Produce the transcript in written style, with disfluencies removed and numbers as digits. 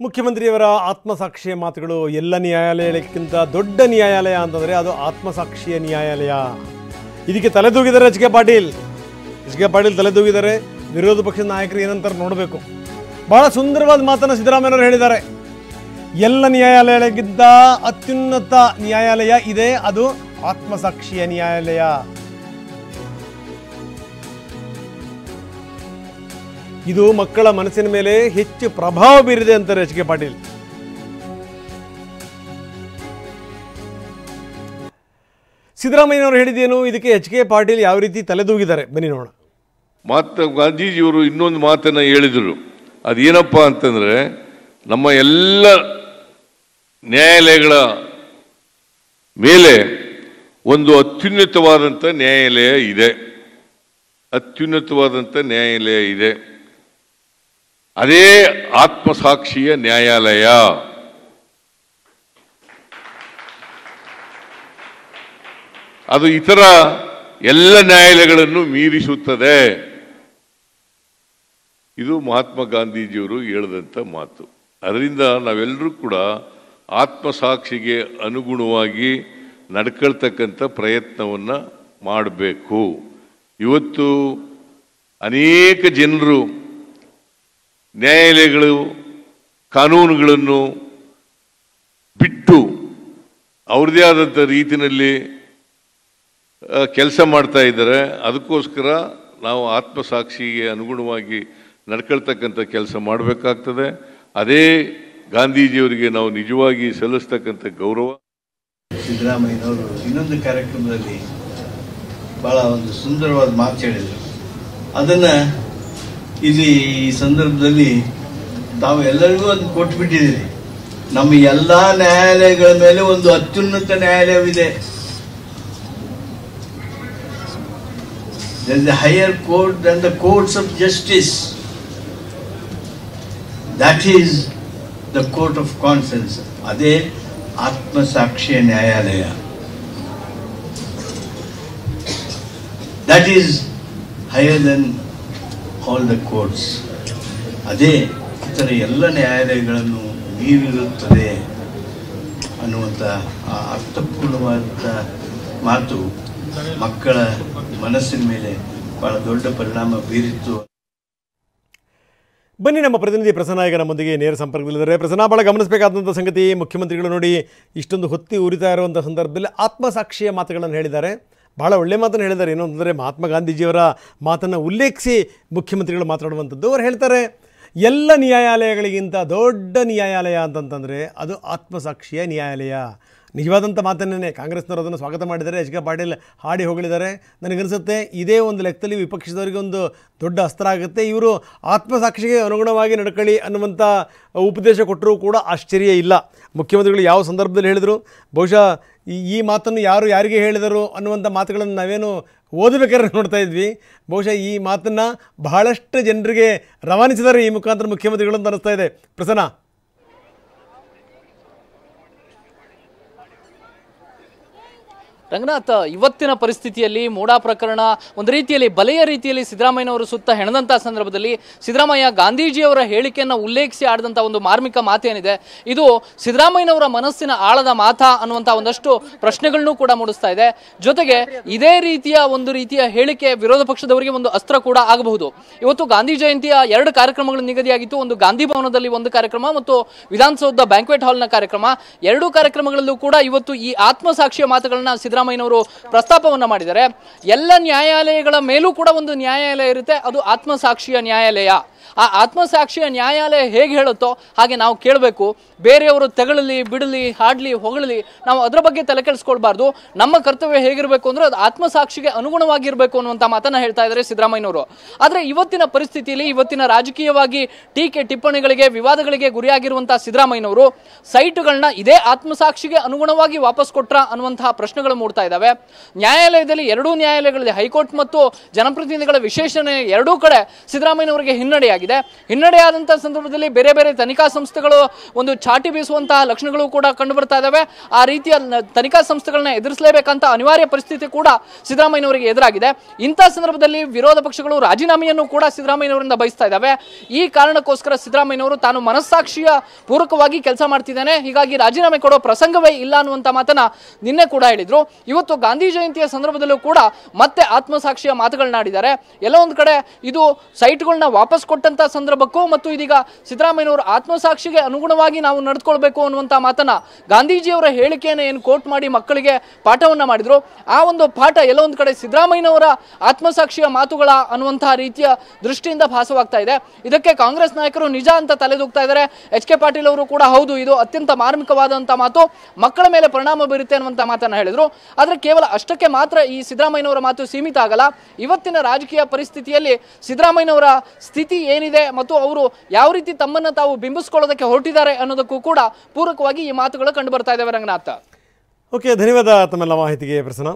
ಮುಖ್ಯಮಂತ್ರಿಯವರ ಆತ್ಮಸಾಕ್ಷಿಯ ಮಾತುಗಳು ಎಲ್ಲ ನ್ಯಾಯಾಲಯಕ್ಕಿಂತ ದೊಡ್ಡ ನ್ಯಾಯಾಲಯ ಅಂತಂದರೆ ಅದು ಆತ್ಮಸಾಕ್ಷಿಯ ನ್ಯಾಯಾಲಯ. ಇದಕ್ಕೆ ತಲೆದೂಗಿದ್ದಾರೆ ಎಚ್ ಕೆ ಪಾಟೀಲ್ ತಲೆದೂಗಿದ್ದಾರೆ. ವಿರೋಧ ಪಕ್ಷದ ನಾಯಕರು ಏನಂತಾರೆ ನೋಡಬೇಕು. ಬಹಳ ಸುಂದರವಾದ ಮಾತನ್ನು ಸಿದ್ದರಾಮಯ್ಯನವರು ಹೇಳಿದ್ದಾರೆ. ಎಲ್ಲ ನ್ಯಾಯಾಲಯಕ್ಕಿಂತ ಅತ್ಯುನ್ನತ ನ್ಯಾಯಾಲಯ ಇದೆ, ಅದು ಆತ್ಮಸಾಕ್ಷಿಯ ನ್ಯಾಯಾಲಯ. ಇದು ಮಕ್ಕಳ ಮನಸ್ಸಿನ ಮೇಲೆ ಹೆಚ್ಚು ಪ್ರಭಾವ ಬೀರಿದೆ ಅಂತಾರೆ ಎಚ್ ಕೆ ಪಾಟೀಲ್. ಸಿದ್ದರಾಮಯ್ಯನವರು ಹೇಳಿದ್ದೇನು, ಇದಕ್ಕೆ ಎಚ್ ಕೆ ಪಾಟೀಲ್ ಯಾವ ರೀತಿ ತಲೆದೂಗಿದ್ದಾರೆ ಬನ್ನಿ ನೋಡೋಣ. ಗಾಂಧೀಜಿಯವರು ಇನ್ನೊಂದು ಮಾತನ್ನು ಹೇಳಿದರು. ಅದೇನಪ್ಪ ಅಂತಂದರೆ, ನಮ್ಮ ಎಲ್ಲ ನ್ಯಾಯಾಲಯಗಳ ಮೇಲೆ ಒಂದು ಅತ್ಯುನ್ನತವಾದಂಥ ನ್ಯಾಯಾಲಯ ಇದೆ. ಅದೇ ಆತ್ಮಸಾಕ್ಷಿಯ ನ್ಯಾಯಾಲಯ. ಅದು ಇತರ ಎಲ್ಲ ನ್ಯಾಯಾಲಯಗಳನ್ನು ಮೀರಿಸುತ್ತದೆ. ಇದು ಮಹಾತ್ಮ ಗಾಂಧೀಜಿಯವರು ಹೇಳಿದಂಥ ಮಾತು. ಅದರಿಂದ ನಾವೆಲ್ಲರೂ ಕೂಡ ಆತ್ಮಸಾಕ್ಷಿಗೆ ಅನುಗುಣವಾಗಿ ನಡ್ಕೊಳ್ತಕ್ಕಂಥ ಪ್ರಯತ್ನವನ್ನು ಮಾಡಬೇಕು. ಇವತ್ತು ಅನೇಕ ಜನರು ನ್ಯಾಯಾಲಯಗಳು ಕಾನೂನುಗಳನ್ನು ಬಿಟ್ಟು ಅವ್ರದ್ದೇ ಆದಂಥ ರೀತಿಯಲ್ಲಿ ಕೆಲಸ ಮಾಡ್ತಾ ಇದ್ದಾರೆ. ಅದಕ್ಕೋಸ್ಕರ ನಾವು ಆತ್ಮಸಾಕ್ಷಿಗೆ ಅನುಗುಣವಾಗಿ ನಡ್ಕೊಳ್ತಕ್ಕಂಥ ಕೆಲಸ ಮಾಡಬೇಕಾಗ್ತದೆ. ಅದೇ ಗಾಂಧೀಜಿಯವರಿಗೆ ನಾವು ನಿಜವಾಗಿ ಸಲ್ಲಿಸ್ತಕ್ಕಂಥ ಗೌರವ. ಸಿದ್ದರಾಮಯ್ಯನವರು ಇನ್ನೊಂದು ಕಾರ್ಯಕ್ರಮದಲ್ಲಿ ಭಾಳ ಒಂದು ಸುಂದರವಾದ ಮಾತು ಹೇಳಿದರು. ಅದನ್ನು ಇಲ್ಲಿ ಈ ಸಂದರ್ಭದಲ್ಲಿ ತಾವು ಎಲ್ಲರಿಗೂ ಅದನ್ನು ಕೊಟ್ಬಿಟ್ಟಿದ್ದೀರಿ. ನಮ್ಮ ಎಲ್ಲ ನ್ಯಾಯಾಲಯಗಳ ಮೇಲೆ ಒಂದು ಅತ್ಯುನ್ನತ ನ್ಯಾಯಾಲಯವಿದೆ. There is a higher court than the courts of justice. That is the court of conscience. ಅದೇ ಆತ್ಮಸಾಕ್ಷಿಯ ನ್ಯಾಯಾಲಯ. That is higher than all the courts. ಅದೇ ಇತರ ಎಲ್ಲ ನ್ಯಾಯಾಲಯಗಳನ್ನು ಮೀರಿರುತ್ತದೆ ಅನ್ನುವಂಥ ಆ ಅರ್ಥಪೂರ್ಣವಾದಂಥ ಮಾತು ಮಕ್ಕಳ ಮನಸ್ಸಿನ ಮೇಲೆ ಬಹಳ ದೊಡ್ಡ ಪರಿಣಾಮ ಬೀರಿತ್ತು. ಬನ್ನಿ, ನಮ್ಮ ಪ್ರತಿನಿಧಿ ಪ್ರಸನ್ನ ಈಗ ನಮ್ಮೊಂದಿಗೆ ನೇರ ಸಂಪರ್ಕದಲ್ಲಿದ್ದಾರೆ. ಪ್ರಸನ್ನ, ಭಾಳ ಗಮನಿಸಬೇಕಾದಂಥ ಸಂಗತಿ, ಮುಖ್ಯಮಂತ್ರಿಗಳು ನೋಡಿ ಇಷ್ಟೊಂದು ಹೊತ್ತಿ ಉರಿತಾ ಇರುವಂಥ ಸಂದರ್ಭದಲ್ಲಿ ಆತ್ಮಸಾಕ್ಷಿಯ ಮಾತುಗಳನ್ನು ಹೇಳಿದ್ದಾರೆ. ಭಾಳ ಒಳ್ಳೆಯ ಮಾತನ್ನು ಹೇಳಿದ್ದಾರೆ. ಏನು ಅಂತಂದರೆ, ಮಹಾತ್ಮ ಗಾಂಧೀಜಿಯವರ ಮಾತನ್ನು ಉಲ್ಲೇಖಿಸಿ ಮುಖ್ಯಮಂತ್ರಿಗಳು ಮಾತನಾಡುವಂಥದ್ದು. ಅವರು ಹೇಳ್ತಾರೆ, ಎಲ್ಲ ನ್ಯಾಯಾಲಯಗಳಿಗಿಂತ ದೊಡ್ಡ ನ್ಯಾಯಾಲಯ ಅಂತಂತಂದರೆ ಅದು ಆತ್ಮಸಾಕ್ಷಿಯ ನ್ಯಾಯಾಲಯ. ನಿಜವಾದಂಥ ಮಾತನ್ನೇ ಕಾಂಗ್ರೆಸ್ನವರು ಅದನ್ನು ಸ್ವಾಗತ ಮಾಡಿದ್ದಾರೆ. ಎಚ್ ಕೆ ಪಾಟೀಲ್ ಹಾಡಿ ಹೊಗಳಿದ್ದಾರೆ. ನನಗನ್ನಿಸುತ್ತೆ ಇದೇ ಒಂದು ಲೆಕ್ಕದಲ್ಲಿ ವಿಪಕ್ಷದವರಿಗೆ ಒಂದು ದೊಡ್ಡ ಅಸ್ತ್ರ ಆಗುತ್ತೆ. ಇವರು ಆತ್ಮಸಾಕ್ಷಿಗೆ ಅನುಗುಣವಾಗಿ ನಡ್ಕೊಳ್ಳಿ ಅನ್ನುವಂಥ ಉಪದೇಶ ಕೊಟ್ಟರೂ ಕೂಡ ಆಶ್ಚರ್ಯ ಇಲ್ಲ. ಮುಖ್ಯಮಂತ್ರಿಗಳು ಯಾವ ಸಂದರ್ಭದಲ್ಲಿ ಹೇಳಿದರು, ಬಹುಶಃ ಈ ಮಾತನ್ನು ಯಾರಿಗೆ ಹೇಳಿದರು ಅನ್ನುವಂಥ ಮಾತುಗಳನ್ನು ನಾವೇನು ಓದಬೇಕಾದ್ರೆ ನೋಡ್ತಾ ಇದ್ವಿ. ಬಹುಶಃ ಈ ಮಾತನ್ನು ಬಹಳಷ್ಟು ಜನರಿಗೆ ರವಾನಿಸಿದ್ದಾರೆ ಈ ಮುಖಾಂತರ ಮುಖ್ಯಮಂತ್ರಿಗಳು ಅಂತ ಅನ್ನಿಸ್ತಾ ಇದೆ. ಪ್ರಸನ್ನ, ರಂಗನಾಥ್, ಇವತ್ತಿನ ಪರಿಸ್ಥಿತಿಯಲ್ಲಿ ಮೂಡಾ ಪ್ರಕರಣ ಒಂದು ರೀತಿಯಲ್ಲಿ ಬಲೆಯ ರೀತಿಯಲ್ಲಿ ಸಿದ್ದರಾಮಯ್ಯನವರು ಸುತ್ತ ಹೆಣದಂಥ ಸಂದರ್ಭದಲ್ಲಿ ಸಿದ್ದರಾಮಯ್ಯ ಗಾಂಧೀಜಿಯವರ ಹೇಳಿಕೆಯನ್ನು ಉಲ್ಲೇಖಿಸಿ ಆಡಿದಂಥ ಒಂದು ಮಾರ್ಮಿಕ ಮಾತೇನಿದೆ, ಇದು ಸಿದ್ದರಾಮಯ್ಯನವರ ಮನಸ್ಸಿನ ಆಳದ ಮಾತಾ ಅನ್ನುವಂಥ ಒಂದಷ್ಟು ಪ್ರಶ್ನೆಗಳನ್ನೂ ಕೂಡ ಮೂಡಿಸ್ತಾ ಇದೆ. ಜೊತೆಗೆ ಇದೇ ರೀತಿಯ ಹೇಳಿಕೆ ವಿರೋಧ ಪಕ್ಷದವರಿಗೆ ಒಂದು ಅಸ್ತ್ರ ಕೂಡ ಆಗಬಹುದು. ಇವತ್ತು ಗಾಂಧಿ ಜಯಂತಿಯ 2 ಕಾರ್ಯಕ್ರಮಗಳು ನಿಗದಿಯಾಗಿತ್ತು. ಒಂದು ಗಾಂಧಿ ಭವನದಲ್ಲಿ ಒಂದು ಕಾರ್ಯಕ್ರಮ ಮತ್ತು ವಿಧಾನಸೌಧ ಬ್ಯಾಂಕ್ವೆಟ್ ಹಾಲ್ನ ಕಾರ್ಯಕ್ರಮ. 2 ಕಾರ್ಯಕ್ರಮಗಳಲ್ಲೂ ಕೂಡ ಇವತ್ತು ಈ ಆತ್ಮಸಾಕ್ಷಿಯ ಮಾತುಗಳನ್ನ ಸಿದ್ದರಾಮಯ್ಯನವರು ಪ್ರಸ್ತಾಪವನ್ನ ಮಾಡಿದ್ದಾರೆ. ಎಲ್ಲ ನ್ಯಾಯಾಲಯಗಳ ಮೇಲೂ ಕೂಡ ಒಂದು ನ್ಯಾಯಾಲಯ ಇರುತ್ತೆ, ಅದು ಆತ್ಮಸಾಕ್ಷಿಯ ನ್ಯಾಯಾಲಯ. ಆ ಆತ್ಮಸಾಕ್ಷಿಯ ನ್ಯಾಯಾಲಯ ಹೇಗೆ ಹೇಳುತ್ತೋ ಹಾಗೆ ನಾವು ಕೇಳಬೇಕು. ಬೇರೆಯವರು ತೆಗಳಲಿ, ಬಿಡಲಿ, ಹಾಡಲಿ, ಹೊಗಳಲಿ, ನಾವು ಅದರ ಬಗ್ಗೆ ತಲೆ ಕೆಡಿಸ್ಕೊಳ್ಬಾರ್ದು. ನಮ್ಮ ಕರ್ತವ್ಯ ಹೇಗಿರಬೇಕು ಅಂದ್ರೆ ಅದು ಆತ್ಮಸಾಕ್ಷಿಗೆ ಅನುಗುಣವಾಗಿರಬೇಕು ಅನ್ನುವಂಥ ಮಾತನ್ನ ಹೇಳ್ತಾ ಇದ್ದಾರೆ ಸಿದ್ದರಾಮಯ್ಯನವರು. ಆದರೆ ಇವತ್ತಿನ ಪರಿಸ್ಥಿತಿಯಲ್ಲಿ, ಇವತ್ತಿನ ರಾಜಕೀಯವಾಗಿ ಟೀಕೆ ಟಿಪ್ಪಣಿಗಳಿಗೆ, ವಿವಾದಗಳಿಗೆ ಗುರಿಯಾಗಿರುವಂತಹ ಸಿದ್ದರಾಮಯ್ಯನವರು ಸೈಟ್ಗಳನ್ನ ಇದೇ ಆತ್ಮಸಾಕ್ಷಿಗೆ ಅನುಗುಣವಾಗಿ ವಾಪಸ್ ಕೊಟ್ರ ಅನ್ನುವಂತಹ ಪ್ರಶ್ನೆಗಳು ಮೂಡ್ತಾ ಇದ್ದಾವೆ. ನ್ಯಾಯಾಲಯದಲ್ಲಿ 2 ನ್ಯಾಯಾಲಯಗಳಿದೆ, ಹೈಕೋರ್ಟ್ ಮತ್ತು ಜನಪ್ರತಿನಿಧಿಗಳ ವಿಶೇಷಣೆ ಎರಡೂ ಕಡೆ ಸಿದ್ದರಾಮಯ್ಯನವರಿಗೆ ಹಿನ್ನಡೆಯಾಗಿದೆ. ಹಿನ್ನಡೆಯಾಗಿದೆ. ಹಿನ್ನಡೆಯಾದಂತಹ ಸಂದರ್ಭದಲ್ಲಿ ಬೇರೆ ಬೇರೆ ತನಿಖಾ ಸಂಸ್ಥೆಗಳು ಒಂದು ಚಾಟಿ ಬೀಸುವಂತಹ ಲಕ್ಷಣಗಳು ಕೂಡ ಕಂಡು ಬರ್ತಾ ಇದಾವೆ. ಆ ರೀತಿಯ ತನಿಖಾ ಸಂಸ್ಥೆಗಳನ್ನ ಎದುರಿಸಲೇಬೇಕಂತ ಅನಿವಾರ್ಯ ಪರಿಸ್ಥಿತಿ ಕೂಡ ಸಿದ್ದರಾಮಯ್ಯನವರಿಗೆ ಎದುರಾಗಿದೆ. ಇಂತಹ ಸಂದರ್ಭದಲ್ಲಿ ವಿರೋಧ ಪಕ್ಷಗಳು ರಾಜೀನಾಮೆಯನ್ನು ಕೂಡ ಸಿದ್ದರಾಮಯ್ಯನವರಿಂದ ಬಯಸ್ತಾ ಇದ್ದಾವೆ. ಈ ಕಾರಣಕ್ಕೋಸ್ಕರ ಸಿದ್ದರಾಮಯ್ಯನವರು ತಾನು ಮನಸ್ಸಾಕ್ಷಿಯ ಪೂರಕವಾಗಿ ಕೆಲಸ ಮಾಡ್ತಿದ್ದೇನೆ, ಹೀಗಾಗಿ ರಾಜೀನಾಮೆ ಕೊಡೋ ಪ್ರಸಂಗವೇ ಇಲ್ಲ ಅನ್ನುವಂತ ಮಾತನ್ನ ನಿನ್ನೆ ಕೂಡ ಹೇಳಿದ್ರು. ಇವತ್ತು ಗಾಂಧಿ ಜಯಂತಿಯ ಸಂದರ್ಭದಲ್ಲೂ ಕೂಡ ಮತ್ತೆ ಆತ್ಮಸಾಕ್ಷಿಯ ಮಾತುಗಳನ್ನಾಡಿದ್ದಾರೆ. ಎಲ್ಲ ಒಂದ್ ಕಡೆ ಇದು ಸೈಟ್ಗಳನ್ನ ವಾಪಸ್ ಕೊಟ್ಟಂತ ಸಂದರ್ಭಕ್ಕೂ ಮತ್ತು ಇದೀಗ ಸಿದ್ದರಾಮಯ್ಯನವರು ಆತ್ಮಸಾಕ್ಷಿಗೆ ಅನುಗುಣವಾಗಿ ನಾವು ನಡೆದುಕೊಳ್ಬೇಕು ಅನ್ನುವಂತ ಮಾತನ್ನ ಗಾಂಧೀಜಿಯವರ ಹೇಳಿಕೆಯನ್ನು ಏನು ಕೋಟ್ ಮಾಡಿ ಮಕ್ಕಳಿಗೆ ಪಾಠವನ್ನ ಮಾಡಿದ್ರು. ಆ ಒಂದು ಪಾಠ ಎಲ್ಲ ಒಂದ್ ಕಡೆ ಸಿದ್ದರಾಮಯ್ಯನವರ ಆತ್ಮಸಾಕ್ಷಿಯ ಮಾತುಗಳ ಅನ್ನುವಂತಹ ರೀತಿಯ ದೃಷ್ಟಿಯಿಂದ ಭಾಸವಾಗ್ತಾ ಇದೆ. ಇದಕ್ಕೆ ಕಾಂಗ್ರೆಸ್ ನಾಯಕರು ನಿಜ ಅಂತ ತಲೆದೂಗ್ತಾ ಇದ್ದಾರೆ. ಎಚ್ ಕೆ ಪಾಟೀಲ್ ಅವರು ಕೂಡ ಹೌದು, ಇದು ಅತ್ಯಂತ ಮಾರ್ಮಿಕವಾದಂತಹ ಮಾತು, ಮಕ್ಕಳ ಮೇಲೆ ಪರಿಣಾಮ ಬೀರುತ್ತೆ ಅನ್ನುವಂತ ಮಾತನ್ನ ಹೇಳಿದ್ರು. ಆದ್ರೆ ಕೇವಲ ಅಷ್ಟಕ್ಕೆ ಮಾತ್ರ ಈ ಸಿದ್ದರಾಮಯ್ಯನವರ ಮಾತು ಸೀಮಿತ ಆಗಲ್ಲ. ಇವತ್ತಿನ ರಾಜಕೀಯ ಪರಿಸ್ಥಿತಿಯಲ್ಲಿ ಸಿದ್ದರಾಮಯ್ಯನವರ ಸ್ಥಿತಿ ಏನಿದೆ ಮತ್ತು ಅವರು ಯಾವ ರೀತಿ ತಮ್ಮನ್ನ ತಾವು ಬಿಂಬಿಸಿಕೊಳ್ಳೋದಕ್ಕೆ ಹೊರಟಿದ್ದಾರೆ ಅನ್ನೋದಕ್ಕೂ ಕೂಡ ಪೂರಕವಾಗಿ ಈ ಮಾತುಗಳು ಕಂಡು ಬರ್ತಾ ಇದ್ದಾವೆ. ರಂಗನಾಥ್, ಓಕೆ, ಧನ್ಯವಾದ ತಮ್ಮೆಲ್ಲ ಮಾಹಿತಿಗೆ ಪ್ರಸನ್ನ.